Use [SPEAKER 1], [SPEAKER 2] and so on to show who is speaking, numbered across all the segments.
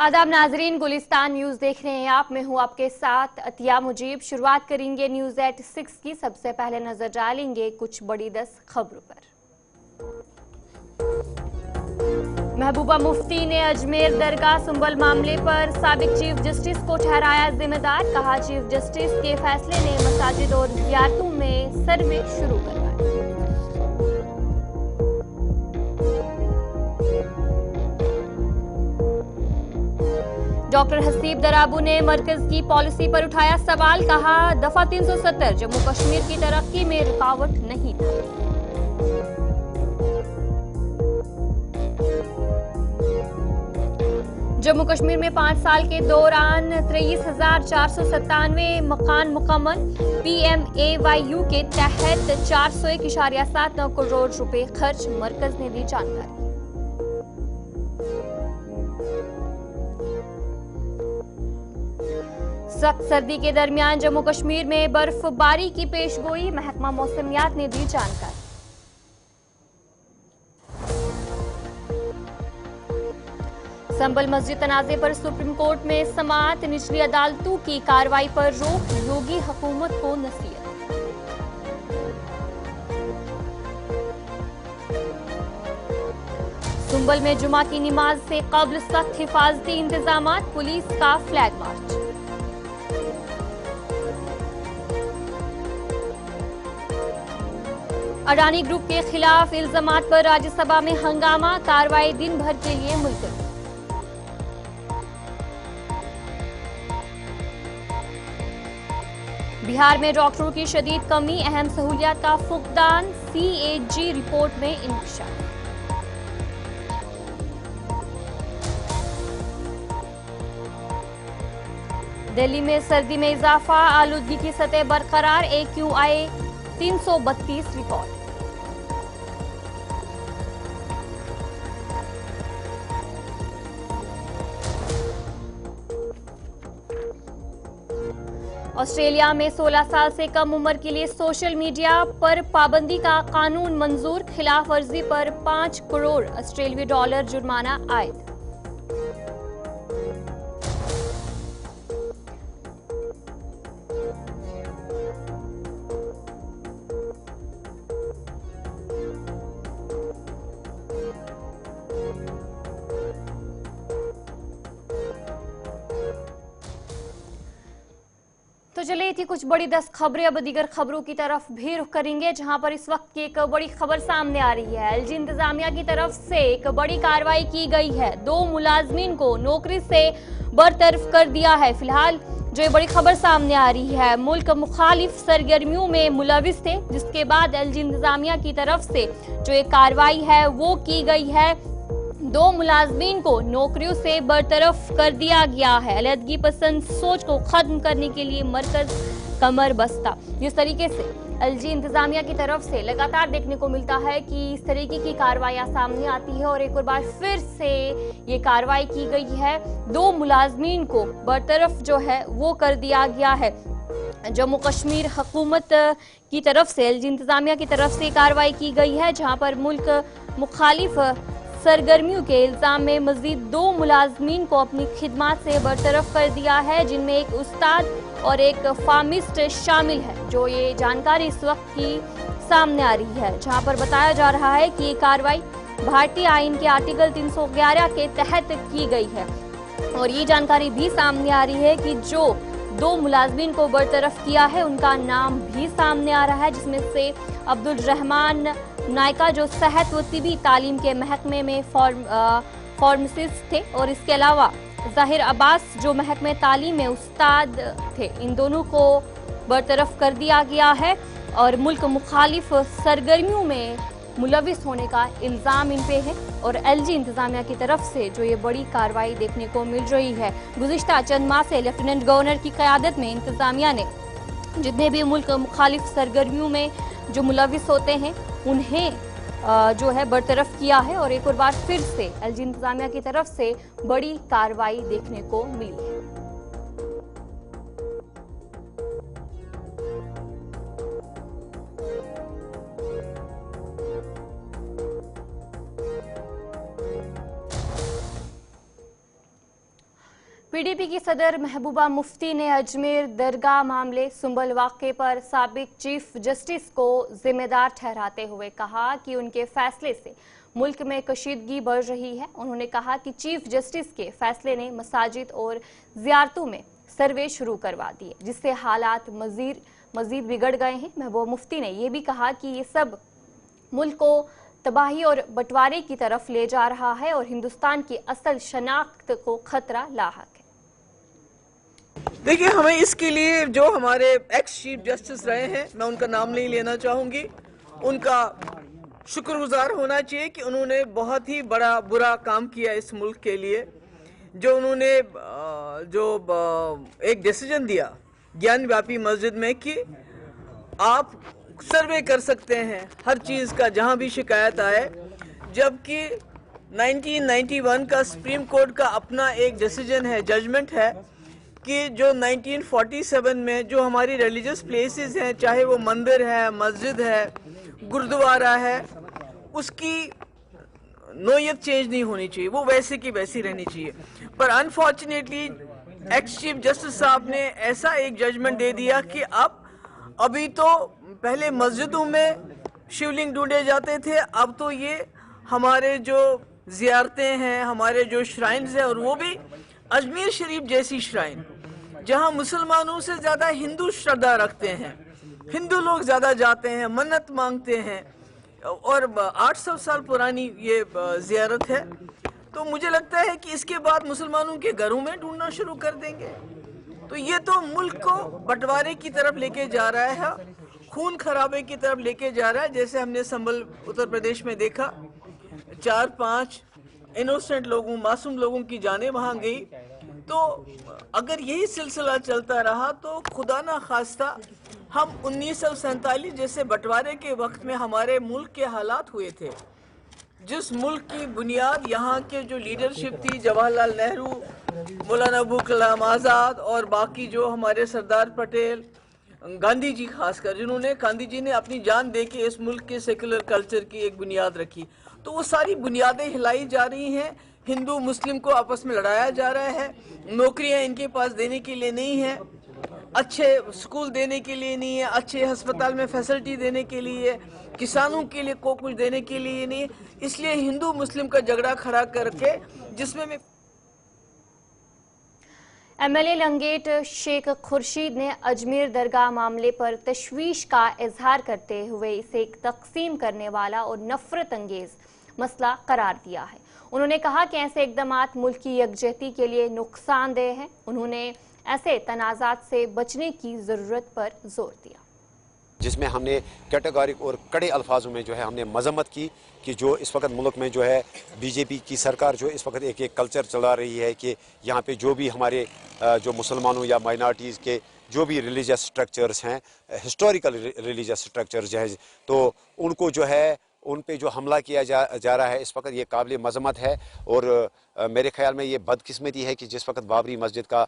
[SPEAKER 1] आदाब नाजरीन, गुलिस्तान न्यूज देख रहे हैं आप। मैं हूं आपके साथ अतिया मुजीब। शुरुआत करेंगे न्यूज एट 6 की। सबसे पहले नजर डालेंगे कुछ बड़ी 10 खबरों पर। महबूबा मुफ्ती ने अजमेर दरगाह सुंबल मामले पर साबिक चीफ जस्टिस को ठहराया जिम्मेदार। कहा, चीफ जस्टिस के फैसले ने मसाजिद और जियारतों में सर्वे शुरू करवाया। डॉक्टर हसीब दराबू ने मरकज की पॉलिसी पर उठाया सवाल। कहा, दफा 370 जम्मू कश्मीर की तरक्की में रुकावट नहीं था। जम्मू कश्मीर में 5 साल के दौरान 23,497 मकान मुकम्मल। PMAYU के तहत 401.79 करोड़ रुपए खर्च। मरकज ने दी जानकारी। सख्त सर्दी के दरमियान जम्मू कश्मीर में बर्फबारी की पेशगोई। महकमा मौसमियात ने दी जानकारी। संबल मस्जिद तनाजे पर सुप्रीम कोर्ट में समाअत। निचली अदालतों की कार्रवाई पर रोक। योगी हुकूमत को नसीहत। संबल में जुमा की नमाज से कब्ल सख्त हिफाजती इंतजामात। पुलिस का फ्लैग मार्च। अडानी ग्रुप के खिलाफ इल्जामात पर राज्यसभा में हंगामा। कार्रवाई दिन भर के लिए मुलतवी। बिहार में डॉक्टरों की शदीद कमी। अहम सहूलियात का फुकदान। CAG रिपोर्ट में इंकशाफ। दिल्ली में सर्दी में इजाफा। आलूदगी की सतह बरकरार। AQI 332 record. ऑस्ट्रेलिया में 16 साल से कम उम्र के लिए सोशल मीडिया पर पाबंदी का कानून मंजूर। खिलाफ वर्जी पर 5 करोड़ ऑस्ट्रेलियाई डॉलर जुर्माना आयद। तो चलिए थी कुछ बड़ी 10 खबरें। अब दीगर खबरों की तरफ भी रुख करेंगे, जहां पर इस वक्त की एक बड़ी खबर सामने आ रही है। LG इंतजामिया की तरफ से एक बड़ी कार्रवाई की गई है। 2 मुलाजमीन को नौकरी से बरतरफ कर दिया है। फिलहाल जो ये बड़ी खबर सामने आ रही है, मुल्क मुखालिफ सरगर्मियों में मुलविस थे, जिसके बाद LG इंतजामिया की तरफ से जो ये कार्रवाई है वो की गई है। 2 मुलाजमीन को नौकरियों से बरतरफ कर दिया गया है। अलहदगी पसंद सोच को खत्म करने के लिए मरकज कमर बस्ता। जिस तरीके से LG इंतजामिया की तरफ से लगातार देखने को मिलता है कि इस तरीके की कार्रवाइयां सामने आती है और एक और बार फिर से ये कार्रवाई की गई है। 2 मुलाजमीन को बरतरफ जो है वो कर दिया गया है। जम्मू कश्मीर हुकूमत की तरफ से LG इंतजामिया की तरफ से कार्रवाई की गई है, जहां पर मुल्क मुखालिफ सरगर्मियों के इल्जाम में मजीद 2 मुलाजमीन को अपनी खिदमत से बरतरफ कर दिया है, जिनमें एक उस्ताद और एक फार्मिस्ट शामिल है। जो ये जानकारी इस वक्त की सामने आ रही है, जहां पर बताया जा रहा है कि ये कार्रवाई भारतीय आईन के आर्टिकल 311 के तहत की गई है। और ये जानकारी भी सामने आ रही है कि जो 2 मुलाजमीन को बरतरफ किया है उनका नाम भी सामने आ रहा है, जिसमें से अब्दुल रहमान नायका जो सेहत व तिबी तालीम के महकमे में फार्मासिस्ट थे, और इसके अलावा ज़ाहिर अब्बास जो महकमे तालीम में उस्ताद थे। इन दोनों को बरतरफ कर दिया गया है और मुल्क मुखालिफ सरगर्मियों में मुलविस होने का इल्ज़ाम इन पे है। और LG इंतजामिया की तरफ से जो ये बड़ी कार्रवाई देखने को मिल रही है, गुज़िश्ता चंद माह से लेफ्टिनेंट गवर्नर की क़यादत में इंतजामिया ने जितने भी मुल्क मुखालिफ सरगर्मियों में जो मुलविस होते हैं उन्हें जो है बरतरफ किया है। और एक और बार फिर से LG इंतजामिया की तरफ से बड़ी कार्रवाई देखने को मिली है। पीडीपी की सदर महबूबा मुफ्ती ने अजमेर दरगाह मामले सुंबल वाक़े पर साबिक चीफ जस्टिस को जिम्मेदार ठहराते हुए कहा कि उनके फैसले से मुल्क में कशीदगी बढ़ रही है। उन्होंने कहा कि चीफ जस्टिस के फैसले ने मसाजिद और ज़ियारतों में सर्वे शुरू करवा दिए, जिससे हालात मजीद बिगड़ गए हैं। महबूबा मुफ्ती ने यह भी कहा कि ये सब मुल्क को तबाही और बंटवारे की तरफ ले जा रहा है और हिंदुस्तान की असल शनाख्त को खतरा लाहक है।
[SPEAKER 2] देखिए, हमें इसके लिए जो हमारे एक्स चीफ जस्टिस रहे हैं, मैं उनका नाम नहीं लेना चाहूँगी, उनका शुक्रगुजार होना चाहिए कि उन्होंने बहुत ही बुरा काम किया इस मुल्क के लिए। जो उन्होंने एक डिसीजन दिया ज्ञान व्यापी मस्जिद में कि आप सर्वे कर सकते हैं हर चीज़ का जहाँ भी शिकायत आए, जबकि 1991 का सुप्रीम कोर्ट का अपना एक डिसीजन है, जजमेंट है कि जो 1947 में जो हमारी रिलीजियस प्लेसेस हैं, चाहे वो मंदिर है, मस्जिद है, गुरुद्वारा है, उसकी नोयत चेंज नहीं होनी चाहिए, वो वैसे की वैसी रहनी चाहिए। पर अनफॉर्चुनेटली एक्स चीफ जस्टिस साहब ने ऐसा एक जजमेंट दे दिया कि अभी तो पहले मस्जिदों में शिवलिंग ढूंढे जाते थे, अब तो ये हमारे जो ज़ियारतें हैं, हमारे जो श्राइन्स हैं, और वो भी अजमेर शरीफ जैसी श्राइन जहां मुसलमानों से ज़्यादा हिंदू श्रद्धा रखते हैं, हिंदू लोग ज़्यादा जाते हैं, मन्नत मांगते हैं, और 800 साल पुरानी ये ज़ियारत है। तो मुझे लगता है कि इसके बाद मुसलमानों के घरों में ढूंढना शुरू कर देंगे। तो ये तो मुल्क को बंटवारे की तरफ लेके जा रहा है, खून खराबे की तरफ लेके जा रहा है। जैसे हमने संभल उत्तर प्रदेश में देखा, 4-5 इनोसेंट लोगों, मासूम लोगों की जानें वहाँ गई। तो अगर यही सिलसिला चलता रहा तो खुदा ना खास्ता हम 1947 जैसे बंटवारे के वक्त में हमारे मुल्क के हालात हुए थे, जिस मुल्क की बुनियाद यहाँ के जो लीडरशिप थी, जवाहरलाल नेहरू, मौलाना अबुल कलाम आज़ाद और बाकी जो हमारे सरदार पटेल, गांधी जी खासकर, जिन्होंने गांधी जी ने अपनी जान दे के इस मुल्क के सेकुलर कल्चर की एक बुनियाद रखी, तो वो सारी बुनियादें हिलाई जा रही हैं। हिंदू मुस्लिम को आपस में लड़ाया जा रहा है, नौकरियां इनके पास देने के लिए नहीं है, अच्छे स्कूल देने के लिए नहीं है, अच्छे अस्पताल में फैसिलिटी देने के लिए, किसानों के लिए को कुछ देने के लिए नहीं है। इसलिए हिंदू मुस्लिम का झगड़ा खड़ा करके, जिसमें
[SPEAKER 1] एमएलए लंगेट शेख खुर्शीद ने अजमेर दरगाह मामले पर तशवीश का इजहार करते हुए इसे एक तकसीम करने वाला और नफरत अंगेज मसला करार दिया है। उन्होंने कहा कि ऐसे इक़दामात मुल्क की यकजहती के लिए नुकसानदेह हैं। उन्होंने ऐसे तनाज़ात से बचने की ज़रूरत पर जोर दिया,
[SPEAKER 3] जिसमें हमने कैटेगोरिक और कड़े अल्फाजों में जो है हमने मजम्मत की कि जो इस वक्त मुल्क में जो है बीजेपी की सरकार जो इस वक्त एक कल्चर चला रही है कि यहाँ पे जो भी हमारे जो मुसलमानों या माइनॉरिटीज़ के जो भी रिलीजियस स्ट्रक्चर्स हैं, हिस्टोरिकल रिलीजियस स्ट्रक्चर्स हैं, तो उनको जो है उन पे जो हमला किया जा रहा है इस वक्त ये काबिल मजम्मत है। और मेरे ख्याल में ये बदकिस्मती है कि जिस वक्त बाबरी मस्जिद का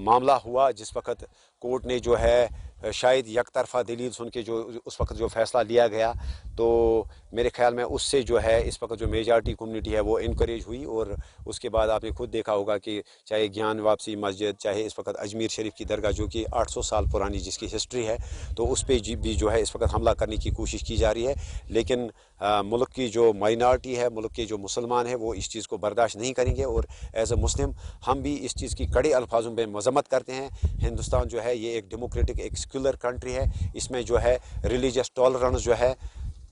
[SPEAKER 3] मामला हुआ, जिस वक्त कोर्ट ने जो है शायद एक तरफा दलील सुन के जो उस वक्त जो फैसला लिया गया, तो मेरे ख्याल में उससे जो है इस वक्त जो मेजॉरिटी कम्युनिटी है वो इनकरेज हुई। और उसके बाद आपने खुद देखा होगा कि चाहे ज्ञान वापसी मस्जिद, चाहे इस वक्त अजमेर शरीफ की दरगाह जो कि 800 साल पुरानी जिसकी हिस्ट्री है, तो उस पर भी जो है इस वक्त हमला करने की कोशिश की जा रही है। लेकिन मुल्क की जो माइनॉरिटी है, मुल्क के जो मुसलमान हैं, वो इस चीज़ को बर्दाश्त नहीं करेंगे। और एज ए मुस्लिम हम भी इस चीज़ की कड़े अल्फाजों में मजम्मत करते हैं। हिंदुस्तान जो है ये एक डेमोक्रेटिक, एक सेक्युलर कंट्री है, इसमें जो है रिलीजियस टॉलरेंस जो है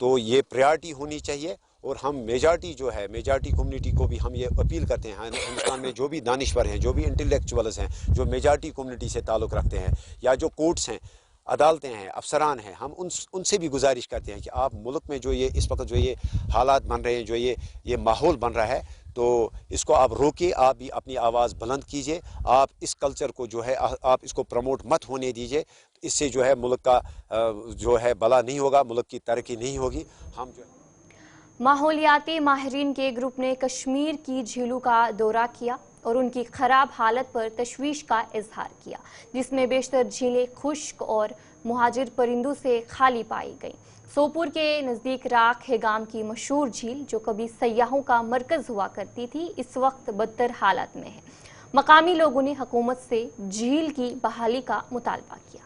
[SPEAKER 3] तो ये प्रायोरिटी होनी चाहिए। और हम मेजॉरिटी जो है, मेजॉरिटी कम्युनिटी को भी हम ये अपील करते हैं, हिंदुस्तान में जो भी दानिश्वर हैं, जो भी इंटेलेक्चुअल्स हैं, जो मेजॉरिटी कम्युनिटी से ताल्लुक़ रखते हैं, या जो कोर्ट्स हैं, अदालतें हैं, अफसरान हैं, हम उनसे भी गुजारिश करते हैं कि आप मुल्क में जो ये इस वक्त जो ये हालात बन रहे हैं, जो ये माहौल बन रहा है, तो इसको आप रोकिए, आप भी अपनी आवाज़ बुलंद कीजिए, आप इस कल्चर को जो है आप इसको प्रमोट मत होने दीजिए। इससे जो है मुल्क का जो है भला नहीं होगा, मुल्क की तरक्की नहीं होगी। हम जो
[SPEAKER 1] माहौलियाती माहिरीन के ग्रुप ने कश्मीर की झीलों का दौरा किया और उनकी खराब हालत पर तशवीश का इजहार किया, जिसमें बेशतर झीलें खुश्क और मुहाजिर परिंदों से खाली पाई गईं। सोपुर के नज़दीक राख हेगाम की मशहूर झील, जो कभी सयाहों का मरकज़ हुआ करती थी, इस वक्त बदतर हालत में है। मकामी लोगों ने हुकूमत से झील की बहाली का मुतालबा किया।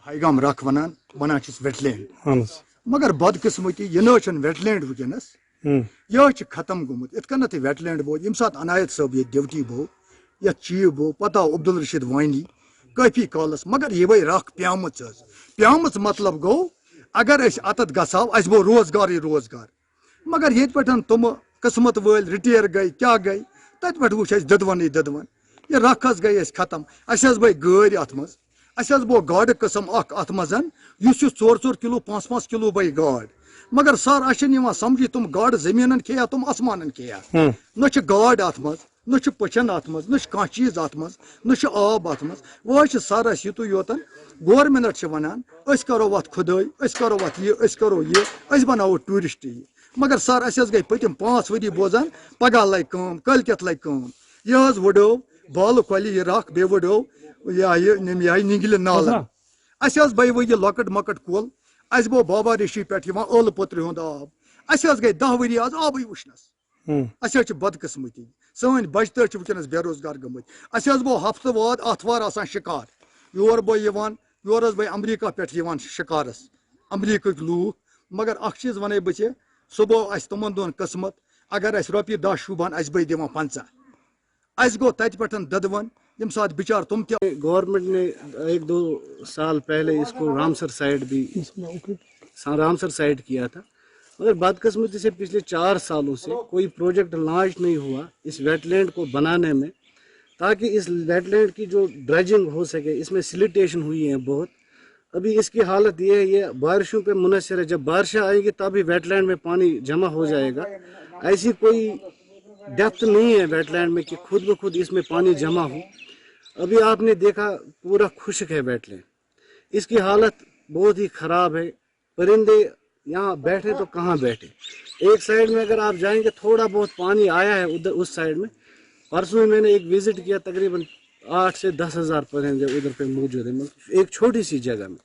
[SPEAKER 4] हाईगाम रख वनान वेटलैंड मगर बदकिस्मती यह वेटलैंड वनस यह खत्म गोमुत इत कन वेटलैंड बो यम सात अनायत सब ये ड्यूटी बो या चीफ बो पता अब्दुल रशीद वानी काफी कालस मगर ये रख प्यामच मतलब गो अगर अत गो अस बो रोजगार रोजगार मगर ये तुम किस्मत वल रिटेयर गई क्या गई तत पे वो ददवन ये रख गई खत्म अस बे गाड़ अत मज अस बो गाड़ कस्म अत मज 4 किलो 5 किलो बे गाड़ मगर सर अ समझी तुम गाड़ जमीन खेया तुम आसमान खेया न गाड़ अत मज न पचन अत मज न कह चीज अत मज न आब अत मज वो सर युतु योतन गवर्नमेंट वनान करो अत खुदाई करो अत ये करो ये बनाओ टूरिस्ट ये मगर सर अस गई पतिम 5 वरी बोजान पगह लग कल कत लग यह वडो बाल कल यह रख बे वडो यह निंगल नाल अस बे वो यह लकट मकट कोल अस बो बाबा रिशी पे यल पोत्र हुंद आब अस गई 10 वरी आज आब वुचनस अस बदकिस्मती सन बच्चे वनस बेरोजगार गमत अस बो हफ्त वाद आथवार शिकार योर बो योर बे अमरीका पे शिकारस अमरीक लूख मगर अख चीज वन बे सह गो तमन दोन किस्मत अगर अस रोपये 10 शुबान अस बे दिवान 50 अस गो तत पे ददवन यम साथ बिचार तुम क्या
[SPEAKER 5] गवर्नमेंट ने 1-2 साल पहले इसको रामसर साइड किया था मगर बदकिस्मती से पिछले 4 सालों से कोई प्रोजेक्ट लॉन्च नहीं हुआ इस वेटलैंड को बनाने में ताकि इस वेटलैंड की जो ड्रेजिंग हो सके। इसमें सिलिटेशन हुई है बहुत। अभी इसकी हालत ये है, ये बारिशों पे मुनहसर है। जब बारिशें आएंगी तभी वेटलैंड में पानी जमा हो जाएगा। ऐसी कोई डेप्थ नहीं है वेटलैंड में कि खुद ब खुद इसमें पानी जमा हो। अभी आपने देखा पूरा खुश्क है वेटलैंड, इसकी हालत बहुत ही ख़राब है। परिंदे यहाँ बैठे तो कहाँ बैठे। एक साइड में अगर आप जाएंगे थोड़ा बहुत पानी आया है उधर उस साइड में। परसों में मैंने एक विजिट किया, तकरीबन 8 से 10 हज़ार परिंदे उधर पे मौजूद है, एक छोटी सी जगह में।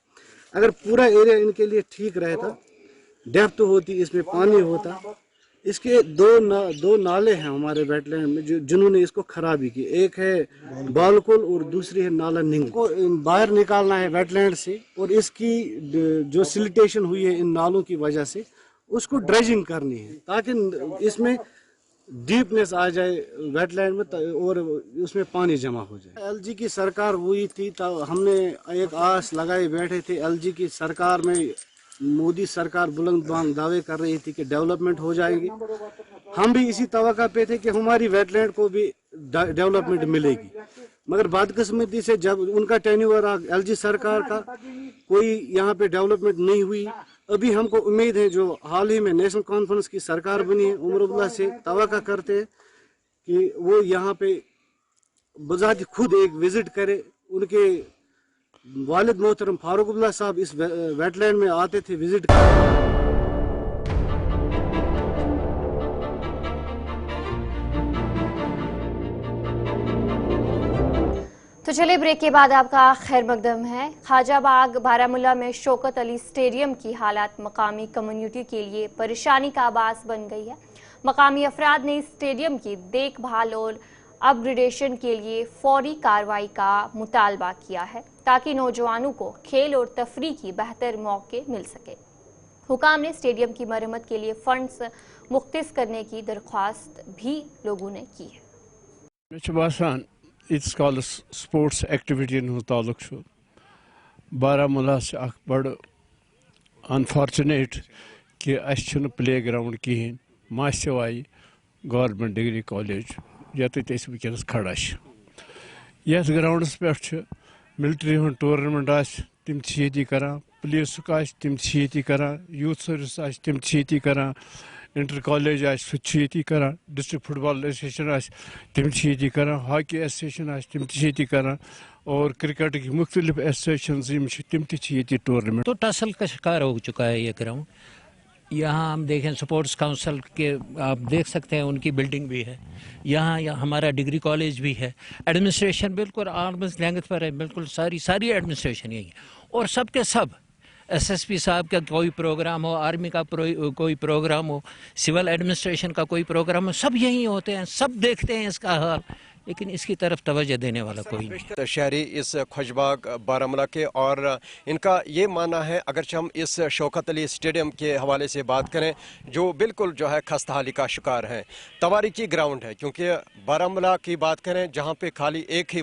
[SPEAKER 5] अगर पूरा एरिया इनके लिए ठीक रहता, डेप्थ होती, इसमें पानी होता। इसके दो नाले हैं हमारे वेटलैंड में जिन्होंने इसको खराबी की। एक है बालकोल और दूसरी है नाला निंग को बाहर निकालना है वेटलैंड से, और इसकी जो सिलिटेशन हुई है इन नालों की वजह से उसको ड्रेजिंग करनी है ताकि इसमें डीपनेस आ जाए वेटलैंड में और उसमें पानी जमा हो जाए। एलजी की सरकार हुई थी तो हमने एक आस लगाए बैठे थे। एलजी की सरकार में मोदी सरकार बुलंद बांग दावे कर रही थी कि डेवलपमेंट हो जाएगी। हम भी इसी तवक्का पे थे कि हमारी वेटलैंड को भी डेवलपमेंट मिलेगी, मगर बदकिस्मती से जब उनका टेन्योर एलजी सरकार का कोई यहाँ पे डेवलपमेंट नहीं हुई। अभी हमको उम्मीद है जो हाल ही में नेशनल कॉन्फ्रेंस की सरकार बनी है, उमर अब्दुल्ला से तवक्का करते हैं कि वो यहाँ पे बजात खुद एक विजिट करे। उनके वालिद मोहतरम फारूक अब्दुल्ला साहब इस वेटलैंड में आते थे विजिट करने।
[SPEAKER 1] तो चलिए ब्रेक के बाद आपका खैर मकदम है। ख्वाजाबाग बारामुल्ला में शौकत अली स्टेडियम की हालात मकामी कम्युनिटी के लिए परेशानी का आबास बन गई है। मकामी अफराद ने इस स्टेडियम की देखभाल और अपग्रेडेशन के लिए फौरी कार्रवाई का मुतालबा किया है ताकि नौजवानों को खेल और तफरी की बेहतर मौके मिल सके। हुकाम ने स्टेडियम की मरम्मत के लिए फंड्स मुख्तस करने की दरख्वास्त भी लोगों ने की है।
[SPEAKER 6] इस काल स्पोर्ट्स एक्टिविटी ताल्लुक बारामुल्ला से बड़ अनफॉर्चुनेट कि अस प्ले ग्राउंड कहें मासवाई गवर्नमेंट डिग्री कॉलेज यत वनस खड़ा ये ग्राउंडस पे मिलिट्री हूँ टूर्नामेंट तम ये करान, पुलिस तम ये करान, यूथ सर्विस तम ये करान, इंटर कॉलेज सह करान, डिस्ट्रिक्ट फुटबॉल एसोसिएशन तम ये करान, हॉकी एसोसिएशन तम ये करान, और क्रिकेट की मुख्तलिफ एसोसिएशन तम ये टूर्नामेंट।
[SPEAKER 7] तो टसल का शिकार हो चुका है ये ग्राउंड। यहाँ हम देखें स्पोर्ट्स काउंसिल के आप देख सकते हैं उनकी बिल्डिंग भी है, यहाँ हमारा डिग्री कॉलेज भी है। एडमिनिस्ट्रेशन बिल्कुल आर्म्स लेंथ पर है, बिल्कुल सारी एडमिनिस्ट्रेशन यही है। और सब के सब SSP साहब का कोई प्रोग्राम हो, आर्मी का कोई प्रोग्राम हो, सिविल एडमिनिस्ट्रेशन का कोई प्रोग्राम हो, सब यहीं होते हैं, सब देखते हैं इसका हाल, लेकिन इसकी तरफ तवज्जो देने वाला कोई नहीं।
[SPEAKER 8] शहरी इस खुशबाग बारामूला के, और इनका ये मानना है, अगरचे हम इस शौकत अली स्टेडियम के हवाले से बात करें जो बिल्कुल जो है खस्ताहाली का शिकार है, तवारीकी ग्राउंड है, क्योंकि बारामूला की बात करें जहाँ पे खाली एक ही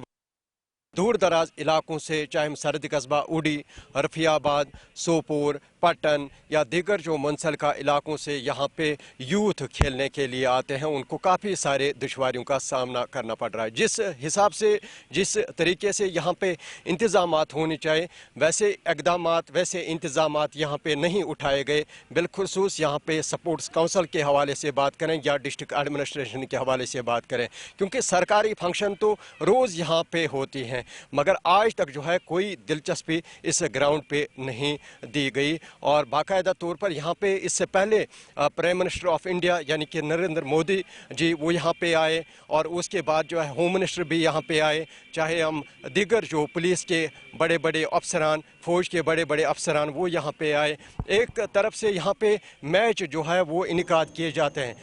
[SPEAKER 8] दूर दराज इलाकों से, चाहे हम सरहदी कस्बा उड़ी, रफियाबाद, सोपोर, पटन या दीगर जो मुंसलिका इलाकों से यहाँ पे यूथ खेलने के लिए आते हैं, उनको काफ़ी सारे दुश्वारियों का सामना करना पड़ रहा है। जिस हिसाब से, जिस तरीके से यहाँ पे इंतज़ामात होने चाहिए, वैसे इक़दामात, वैसे इंतज़ामात यहाँ पे नहीं उठाए गए। बिलखुसूस यहाँ पे स्पोर्ट्स काउंसिल के हवाले से बात करें या डिस्ट्रिक्ट एडमिनिस्ट्रेशन के हवाले से बात करें, क्योंकि सरकारी फंक्शन तो रोज़ यहाँ पे होती हैं, मगर आज तक जो है कोई दिलचस्पी इस ग्राउंड पे नहीं दी गई। और बाकायदा तौर पर यहाँ पे इससे पहले प्राइम मिनिस्टर ऑफ इंडिया यानी कि नरेंद्र मोदी जी वो यहाँ पे आए, और उसके बाद जो है होम मिनिस्टर भी यहाँ पे आए, चाहे हम दीगर जो पुलिस के बड़े बड़े अफसरान, फौज के बड़े बड़े अफसरान वो यहाँ पे आए। एक तरफ से यहाँ पे मैच जो है वो इनेकाद किए जाते हैं।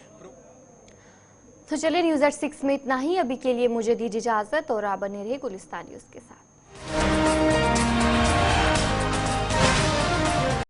[SPEAKER 1] तो चलिए न्यूज़ एट 6 में इतना ही। अभी के लिए मुझे दीजिए इजाजत और आप बने रहिए गुलिस्तान न्यूज़ के साथ।